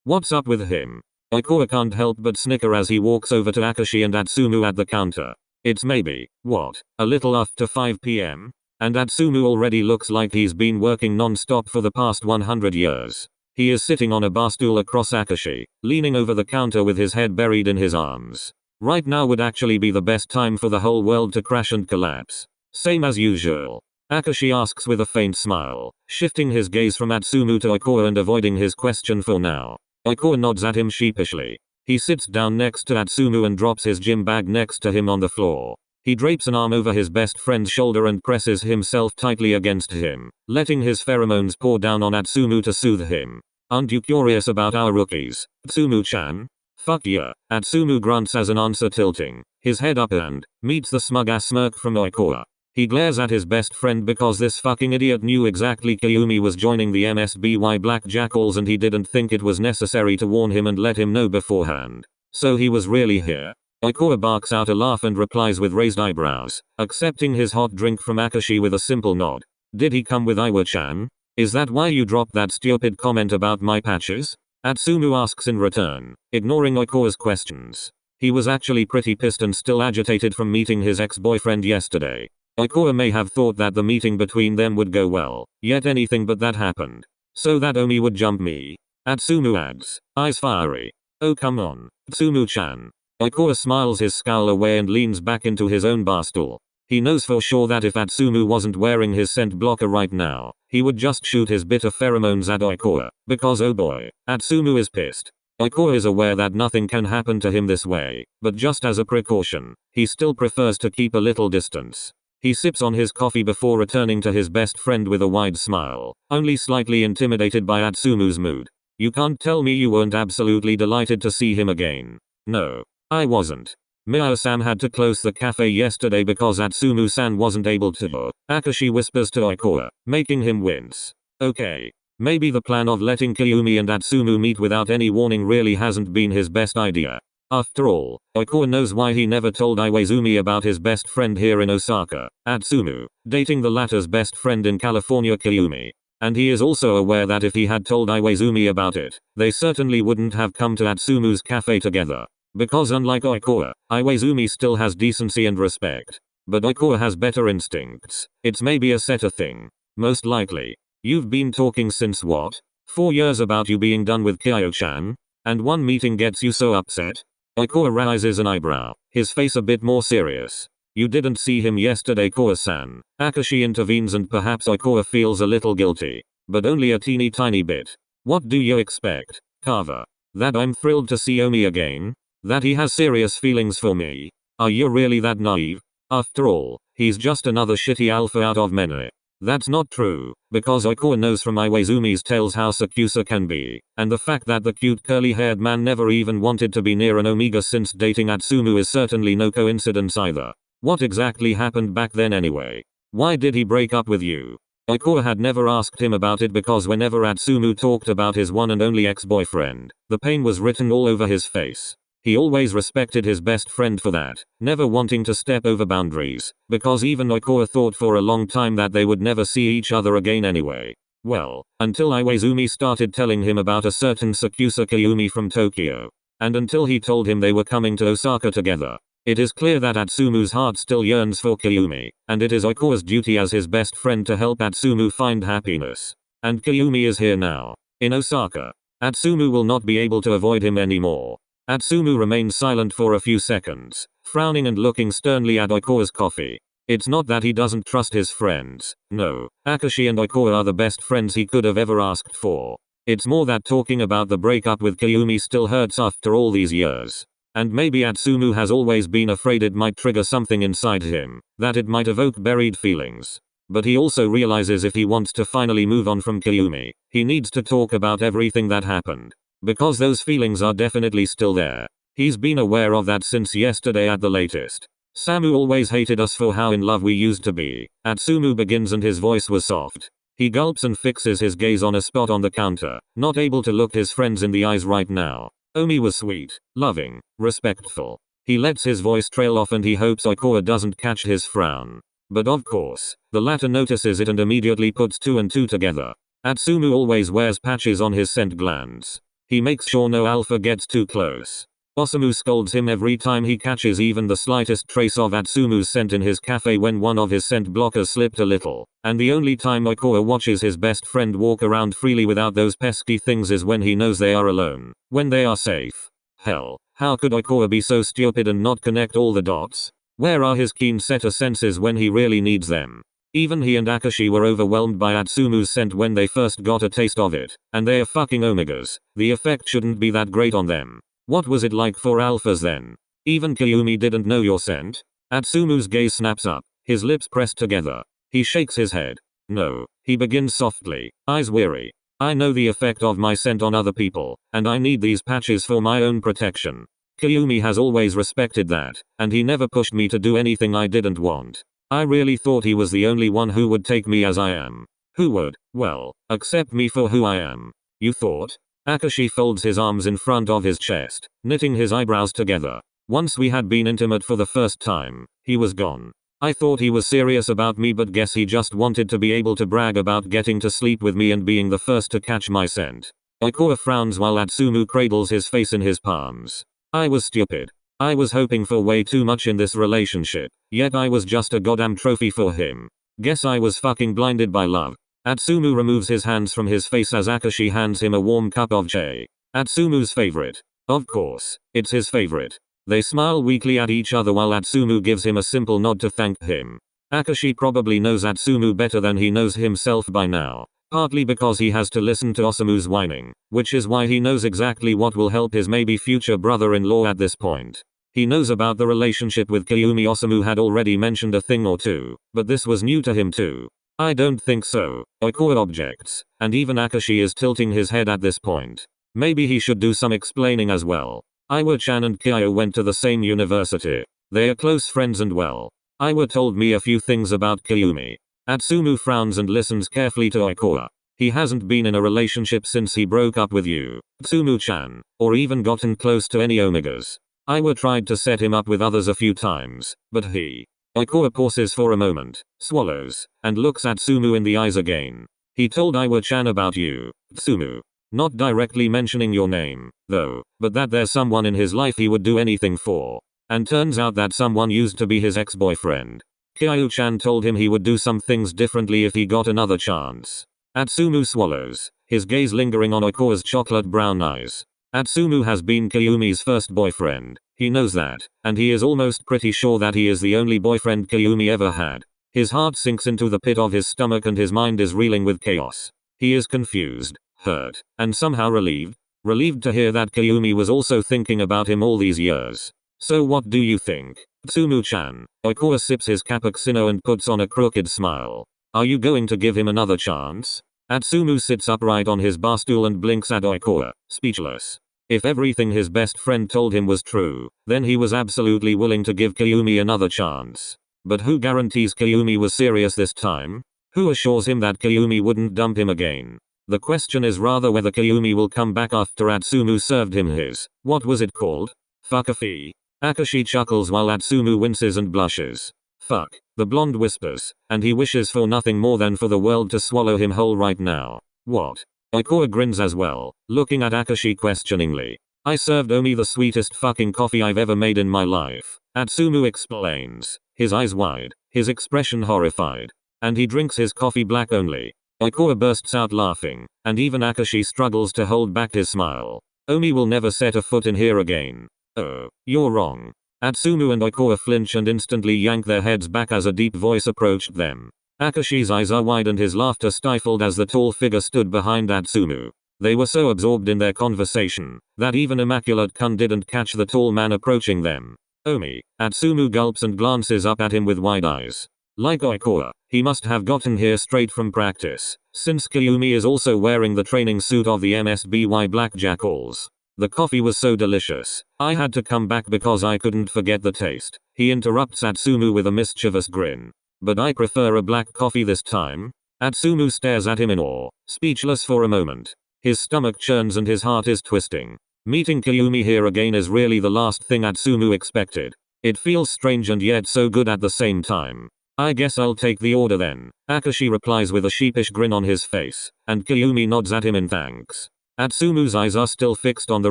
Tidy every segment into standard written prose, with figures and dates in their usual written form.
What's up with him? Oikura can't help but snicker as he walks over to Akashi and Atsumu at the counter. It's maybe, a little after 5 p.m.? And Atsumu already looks like he's been working non-stop for the past 100 years. He is sitting on a bar stool across Akashi, leaning over the counter with his head buried in his arms. Right now would actually be the best time for the whole world to crash and collapse. Same as usual. Akashi asks with a faint smile, shifting his gaze from Atsumu to Oikura and avoiding his question for now. Oikura nods at him sheepishly. He sits down next to Atsumu and drops his gym bag next to him on the floor. He drapes an arm over his best friend's shoulder and presses himself tightly against him, letting his pheromones pour down on Atsumu to soothe him. Aren't you curious about our rookies, Atsumu-chan? Fuck yeah, Atsumu grunts as an answer, tilting his head up and meets the smug-ass smirk from Oikura. He glares at his best friend because this fucking idiot knew exactly Kyumi was joining the MSBY Black Jackals and he didn't think it was necessary to warn him and let him know beforehand. So he was really here? Oikura barks out a laugh and replies with raised eyebrows, accepting his hot drink from Akashi with a simple nod. Did he come with Iwa-chan? Is that why you dropped that stupid comment about my patches? Atsumu asks in return, ignoring Oikura's questions. He was actually pretty pissed and still agitated from meeting his ex-boyfriend yesterday. Oikura may have thought that the meeting between them would go well, yet anything but that happened. So that Omi would jump me? Atsumu adds, eyes fiery. Oh come on, Atsumu-chan. Oikura smiles his scowl away and leans back into his own bar stool. He knows for sure that if Atsumu wasn't wearing his scent blocker right now, he would just shoot his bitter pheromones at Oikura, because oh boy, Atsumu is pissed. Oikura is aware that nothing can happen to him this way, but just as a precaution, he still prefers to keep a little distance. He sips on his coffee before returning to his best friend with a wide smile, only slightly intimidated by Atsumu's mood. You can't tell me you weren't absolutely delighted to see him again. No, I wasn't. Mio-san had to close the cafe yesterday because Atsumu-san wasn't able to. Akashi whispers to Oikura, making him wince. Okay. Maybe the plan of letting Kyumi and Atsumu meet without any warning really hasn't been his best idea. After all, Oikura knows why he never told Iwaizumi about his best friend here in Osaka, Atsumu, dating the latter's best friend in California, Kyumi. And he is also aware that if he had told Iwaizumi about it, they certainly wouldn't have come to Atsumu's cafe together. Because unlike Oikura, Iwaizumi still has decency and respect. But Oikura has better instincts. It's maybe a 𝒕𝒂𝒄𝒆𝒔 thing. Most likely. You've been talking since what? 4 years about you being done with Kyo-chan? And one meeting gets you so upset? Oikura raises an eyebrow, his face a bit more serious. You didn't see him yesterday, Kura-san. Akashi intervenes and perhaps Oikura feels a little guilty. But only a teeny tiny bit. What do you expect, Carver? That I'm thrilled to see Omi again? That he has serious feelings for me? Are you really that naive? After all, he's just another shitty alpha out of many. That's not true, because Oikura knows from Iwaizumi's tales how SakuAtsu can be, and the fact that the cute curly-haired man never even wanted to be near an Omega since dating Atsumu is certainly no coincidence either. What exactly happened back then anyway? Why did he break up with you? Oikura had never asked him about it because whenever Atsumu talked about his one and only ex-boyfriend, the pain was written all over his face. He always respected his best friend for that, never wanting to step over boundaries, because even Oikura thought for a long time that they would never see each other again anyway. Well, until Iwaizumi started telling him about a certain SakuAtsu Kyumi from Tokyo. And until he told him they were coming to Osaka together. It is clear that Atsumu's heart still yearns for Kyumi, and it is Oikura's duty as his best friend to help Atsumu find happiness. And Kyumi is here now, in Osaka. Atsumu will not be able to avoid him anymore. Atsumu remains silent for a few seconds, frowning and looking sternly at Oikura's coffee. It's not that he doesn't trust his friends. No, Akashi and Oikura are the best friends he could have ever asked for. It's more that talking about the breakup with Kyumi still hurts after all these years. And maybe Atsumu has always been afraid it might trigger something inside him, that it might evoke buried feelings. But he also realizes if he wants to finally move on from Kyumi, he needs to talk about everything that happened. Because those feelings are definitely still there. He's been aware of that since yesterday at the latest. Samu always hated us for how in love we used to be. Atsumu begins and his voice was soft. He gulps and fixes his gaze on a spot on the counter, not able to look his friends in the eyes right now. Omi was sweet, loving, respectful. He lets his voice trail off and he hopes Oikura doesn't catch his frown. But of course, the latter notices it and immediately puts two and two together. Atsumu always wears patches on his scent glands. He makes sure no alpha gets too close. Osamu scolds him every time he catches even the slightest trace of Atsumu's scent in his cafe when one of his scent blockers slipped a little, and the only time Oikawa watches his best friend walk around freely without those pesky things is when he knows they are alone, when they are safe. Hell, how could Oikawa be so stupid and not connect all the dots? Where are his keen setter senses when he really needs them? Even he and Akashi were overwhelmed by Atsumu's scent when they first got a taste of it, and they are fucking Omegas. The effect shouldn't be that great on them. What was it like for alphas then? Even Kyumi didn't know your scent? Atsumu's gaze snaps up, his lips pressed together. He shakes his head. No, he begins softly, eyes weary. I know the effect of my scent on other people, and I need these patches for my own protection. Kyumi has always respected that, and he never pushed me to do anything I didn't want. I really thought he was the only one who would take me as I am. Who would, well, accept me for who I am. You thought? Akashi folds his arms in front of his chest, knitting his eyebrows together. Once we had been intimate for the first time, he was gone. I thought he was serious about me, but guess he just wanted to be able to brag about getting to sleep with me and being the first to catch my scent. Oikawa frowns while Atsumu cradles his face in his palms. I was stupid. I was hoping for way too much in this relationship, yet I was just a goddamn trophy for him. Guess I was fucking blinded by love. Atsumu removes his hands from his face as Akashi hands him a warm cup of chai. Atsumu's favorite. Of course, it's his favorite. They smile weakly at each other while Atsumu gives him a simple nod to thank him. Akashi probably knows Atsumu better than he knows himself by now, partly because he has to listen to Osamu's whining, which is why he knows exactly what will help his maybe future brother-in-law at this point. He knows about the relationship with Kyumi. Osamu had already mentioned a thing or two, but this was new to him too. I don't think so, Oikawa objects, and even Akashi is tilting his head at this point. Maybe he should do some explaining as well. Iwa-chan and Kyo went to the same university. They are close friends and well. Iwa told me a few things about Kyumi. Atsumu frowns and listens carefully to Oikawa. He hasn't been in a relationship since he broke up with you, Atsumu-chan, or even gotten close to any Omegas. Iwa tried to set him up with others a few times, but he... Oikawa pauses for a moment, swallows, and looks Atsumu in the eyes again. He told Iwa-chan about you, Atsumu. Not directly mentioning your name, though, but that there's someone in his life he would do anything for. And turns out that someone used to be his ex-boyfriend. Kyo-chan told him he would do some things differently if he got another chance. Atsumu swallows, his gaze lingering on Oikawa's chocolate brown eyes. Atsumu has been Kyumi's first boyfriend. He knows that, and he is almost pretty sure that he is the only boyfriend Kyumi ever had. His heart sinks into the pit of his stomach and his mind is reeling with chaos. He is confused, hurt, and somehow relieved. Relieved to hear that Kyumi was also thinking about him all these years. So what do you think? Atsumu-chan. Oikawa sips his cappuccino and puts on a crooked smile. Are you going to give him another chance? Atsumu sits upright on his bar stool and blinks at Oikawa, speechless. If everything his best friend told him was true, then he was absolutely willing to give Kyumi another chance. But who guarantees Kyumi was serious this time? Who assures him that Kyumi wouldn't dump him again? The question is rather whether Kyumi will come back after Atsumu served him his, what was it called? Fuck-a-fee. Akashi chuckles while Atsumu winces and blushes. Fuck, the blonde whispers, and he wishes for nothing more than for the world to swallow him whole right now. What? Oikawa grins as well, looking at Akashi questioningly. I served Omi the sweetest fucking coffee I've ever made in my life, Atsumu explains, his eyes wide, his expression horrified. And he drinks his coffee black only. Oikawa bursts out laughing, and even Akashi struggles to hold back his smile. Omi will never set a foot in here again. Oh, you're wrong. Atsumu and Oikawa flinch and instantly yank their heads back as a deep voice approached them. Akashi's eyes are wide and his laughter stifled as the tall figure stood behind Atsumu. They were so absorbed in their conversation, that even Immaculate Kun didn't catch the tall man approaching them. Omi, Atsumu gulps and glances up at him with wide eyes. Like Oikawa, he must have gotten here straight from practice, since Kyumi is also wearing the training suit of the MSBY Blackjackals. The coffee was so delicious, I had to come back because I couldn't forget the taste. He interrupts Atsumu with a mischievous grin. But I prefer a black coffee this time. Atsumu stares at him in awe, speechless for a moment. His stomach churns and his heart is twisting. Meeting Kyumi here again is really the last thing Atsumu expected. It feels strange and yet so good at the same time. I guess I'll take the order then, Akashi replies with a sheepish grin on his face, and Kyumi nods at him in thanks. Atsumu's eyes are still fixed on the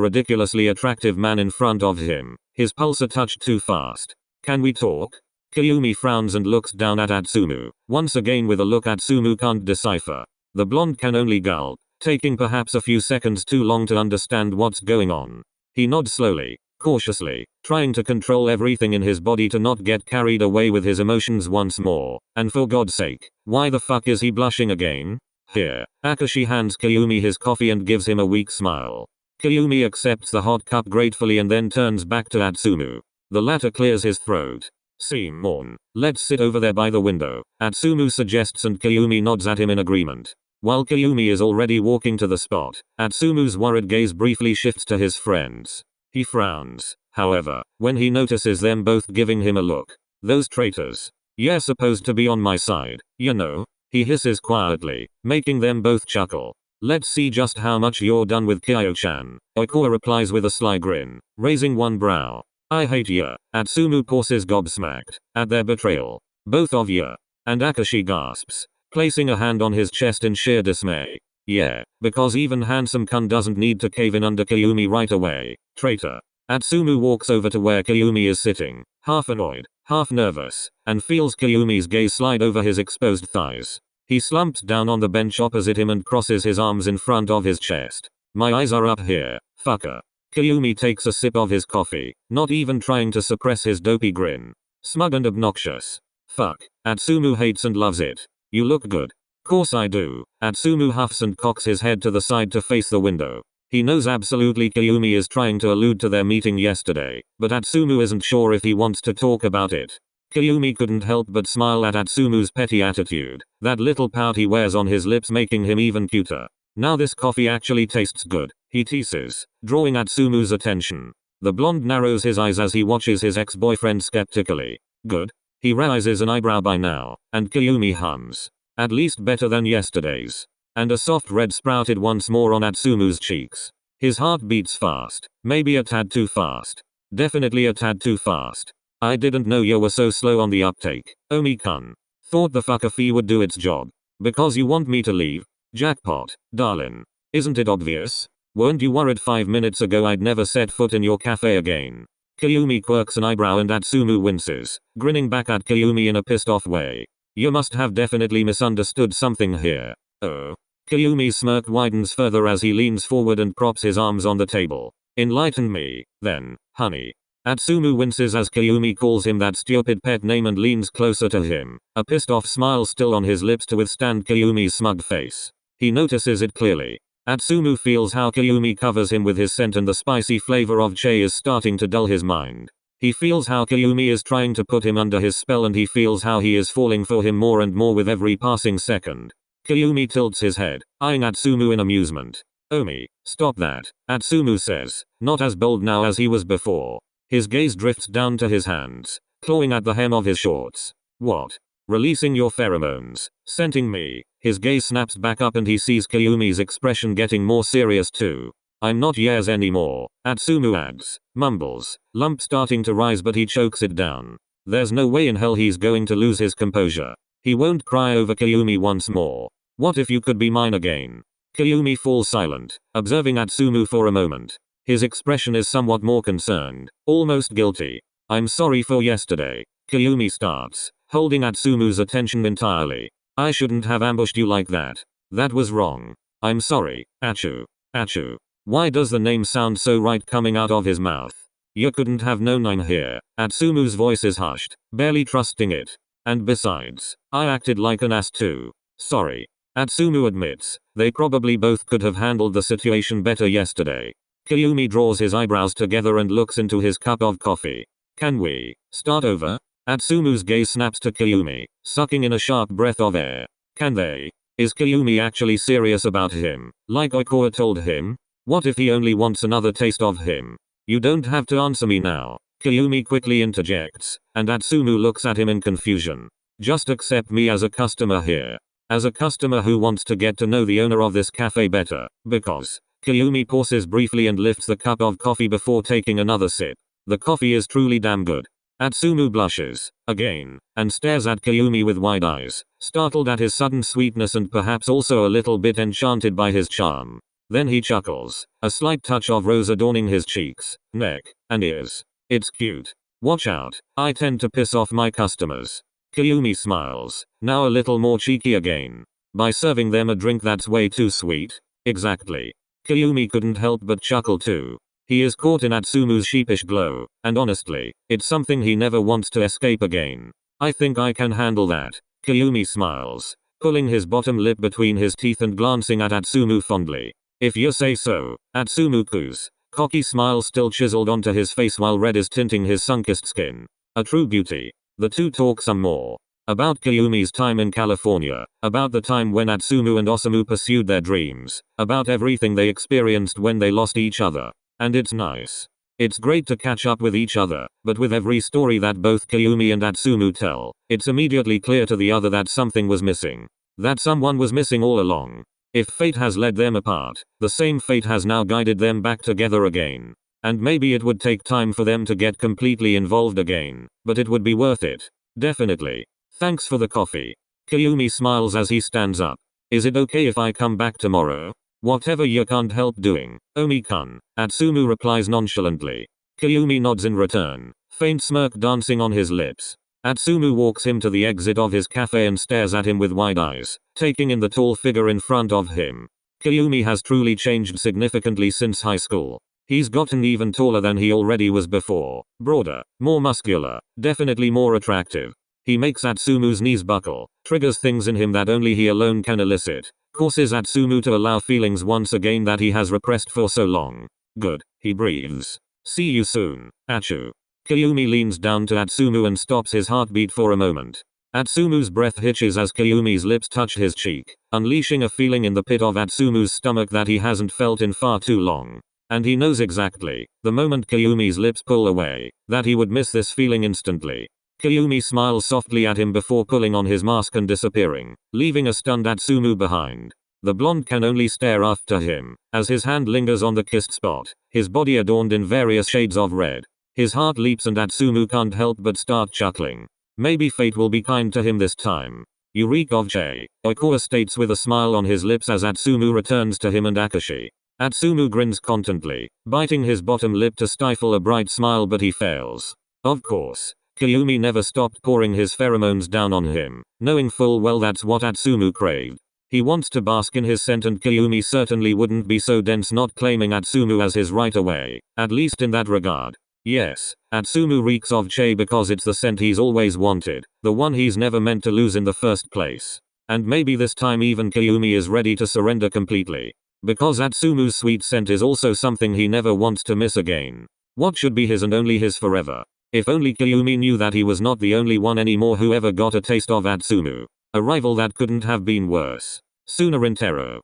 ridiculously attractive man in front of him. His pulse a touch too fast. Can we talk? Kyumi frowns and looks down at Atsumu, once again with a look Atsumu can't decipher. The blonde can only gulp, taking perhaps a few seconds too long to understand what's going on. He nods slowly, cautiously, trying to control everything in his body to not get carried away with his emotions once more. And for God's sake, why the fuck is he blushing again? Here, Akashi hands Kyumi his coffee and gives him a weak smile. Kyumi accepts the hot cup gratefully and then turns back to Atsumu. The latter clears his throat. Simon, let's sit over there by the window, Atsumu suggests and Kyumi nods at him in agreement. While Kyumi is already walking to the spot, Atsumu's worried gaze briefly shifts to his friends. He frowns, however, when he notices them both giving him a look. Those traitors. You're supposed to be on my side, you know? He hisses quietly, making them both chuckle. Let's see just how much you're done with Kyo-chan. Okura replies with a sly grin, raising one brow. I hate ya. Atsumu pauses gobsmacked at their betrayal. Both of ya. And Akashi gasps, placing a hand on his chest in sheer dismay. Yeah, because even handsome Kun doesn't need to cave in under Kyumi right away. Traitor. Atsumu walks over to where Kyumi is sitting, half annoyed, half nervous, and feels Kyumi's gaze slide over his exposed thighs. He slumps down on the bench opposite him and crosses his arms in front of his chest. My eyes are up here, fucker. Kyumi takes a sip of his coffee, not even trying to suppress his dopey grin. Smug and obnoxious. Fuck. Atsumu hates and loves it. You look good. Course I do. Atsumu huffs and cocks his head to the side to face the window. He knows absolutely Kyumi is trying to allude to their meeting yesterday, but Atsumu isn't sure if he wants to talk about it. Kyumi couldn't help but smile at Atsumu's petty attitude, that little pout he wears on his lips making him even cuter. Now this coffee actually tastes good, he teases, drawing Atsumu's attention. The blonde narrows his eyes as he watches his ex-boyfriend skeptically. Good? He raises an eyebrow by now, and Kyumi hums. At least better than yesterday's. And a soft red sprouted once more on Atsumu's cheeks. His heart beats fast, maybe a tad too fast. Definitely a tad too fast. I didn't know you were so slow on the uptake, Omi-kun. Thought the fucker fee would do its job. Because you want me to leave? Jackpot, darling. Isn't it obvious? Weren't you worried 5 minutes ago I'd never set foot in your cafe again? Kyumi quirks an eyebrow and Atsumu winces, grinning back at Kyumi in a pissed off way. You must have definitely misunderstood something here. Oh. Kyumi's smirk widens further as he leans forward and props his arms on the table. Enlighten me, then, honey. Atsumu winces as Kyumi calls him that stupid pet name and leans closer to him, a pissed off smile still on his lips to withstand Kyumi's smug face. He notices it clearly. Atsumu feels how Kyumi covers him with his scent and the spicy flavor of che is starting to dull his mind. He feels how Kyumi is trying to put him under his spell and he feels how he is falling for him more and more with every passing second. Kyumi tilts his head, eyeing Atsumu in amusement. Omi, stop that, Atsumu says, not as bold now as he was before. His gaze drifts down to his hands, clawing at the hem of his shorts. What? Releasing your pheromones, scenting me. His gaze snaps back up and he sees Kyumi's expression getting more serious too. I'm not yours anymore, Atsumu adds, mumbles, lump starting to rise but he chokes it down. There's no way in hell he's going to lose his composure. He won't cry over Kyumi once more. What if you could be mine again? Kyumi falls silent, observing Atsumu for a moment. His expression is somewhat more concerned, almost guilty. I'm sorry for yesterday. Kyumi starts, holding Atsumu's attention entirely. I shouldn't have ambushed you like that. That was wrong. I'm sorry, Achu. Achu. Why does the name sound so right coming out of his mouth? You couldn't have known I'm here. Atsumu's voice is hushed, barely trusting it. And besides, I acted like an ass too. Sorry. Atsumu admits, they probably both could have handled the situation better yesterday. Kyumi draws his eyebrows together and looks into his cup of coffee. Can we start over? Atsumu's gaze snaps to Kyumi, sucking in a sharp breath of air. Can they? Is Kyumi actually serious about him, like Okura told him? What if he only wants another taste of him? You don't have to answer me now. Kyumi quickly interjects, and Atsumu looks at him in confusion. Just accept me as a customer here. As a customer who wants to get to know the owner of this cafe better, because. Kyumi pauses briefly and lifts the cup of coffee before taking another sip. The coffee is truly damn good. Atsumu blushes, again, and stares at Kyumi with wide eyes, startled at his sudden sweetness and perhaps also a little bit enchanted by his charm. Then he chuckles, a slight touch of rose adorning his cheeks, neck, and ears. It's cute. Watch out, I tend to piss off my customers. Qiumi smiles, now a little more cheeky again. By serving them a drink that's way too sweet? Exactly. Qiumi couldn't help but chuckle too. He is caught in Atsumu's sheepish glow, and honestly, it's something he never wants to escape again. I think I can handle that. Qiumi smiles, pulling his bottom lip between his teeth and glancing at Atsumu fondly. If you say so. Atsumu-ku's cocky smile still chiseled onto his face while red is tinting his sun-kissed skin. A true beauty. The two talk some more. About Qiumi's time in California, about the time when Atsumu and Osamu pursued their dreams, about everything they experienced when they lost each other. And it's nice. It's great to catch up with each other, but with every story that both Qiumi and Atsumu tell, it's immediately clear to the other that something was missing. That someone was missing all along. If fate has led them apart, the same fate has now guided them back together again. And maybe it would take time for them to get completely involved again, but it would be worth it. Definitely. Thanks for the coffee. Qiumi smiles as he stands up. Is it okay if I come back tomorrow? Whatever you can't help doing, Omi-kun. Atsumu replies nonchalantly. Qiumi nods in return, faint smirk dancing on his lips. Atsumu walks him to the exit of his cafe and stares at him with wide eyes, taking in the tall figure in front of him. Qiumi has truly changed significantly since high school. He's gotten even taller than he already was before, broader, more muscular, definitely more attractive. He makes Atsumu's knees buckle, triggers things in him that only he alone can elicit, causes Atsumu to allow feelings once again that he has repressed for so long. Good, he breathes. See you soon, Achu. Qiumi leans down to Atsumu and stops his heartbeat for a moment. Atsumu's breath hitches as Qiumi's lips touch his cheek, unleashing a feeling in the pit of Atsumu's stomach that he hasn't felt in far too long. And he knows exactly, the moment Qiumi's lips pull away, that he would miss this feeling instantly. Qiumi smiles softly at him before pulling on his mask and disappearing, leaving a stunned Atsumu behind. The blonde can only stare after him, as his hand lingers on the kissed spot, his body adorned in various shades of red. His heart leaps and Atsumu can't help but start chuckling. Maybe fate will be kind to him this time. 𝒒𝒂𝒄𝒆𝒔, states with a smile on his lips as Atsumu returns to him and Akashi. Atsumu grins contently, biting his bottom lip to stifle a bright smile, but he fails. Of course. Qiumi never stopped pouring his pheromones down on him, knowing full well that's what Atsumu craved. He wants to bask in his scent and Qiumi certainly wouldn't be so dense not claiming Atsumu as his right away, at least in that regard. Yes, Atsumu reeks of 𝒒 because it's the scent he's always wanted, the one he's never meant to lose in the first place. And maybe this time even Qiumi is ready to surrender completely. Because Atsumu's sweet scent is also something he never wants to miss again. What should be his and only his forever. If only Qiumi knew that he was not the only one anymore who ever got a taste of Atsumu. A rival that couldn't have been worse. Sooner in Tero.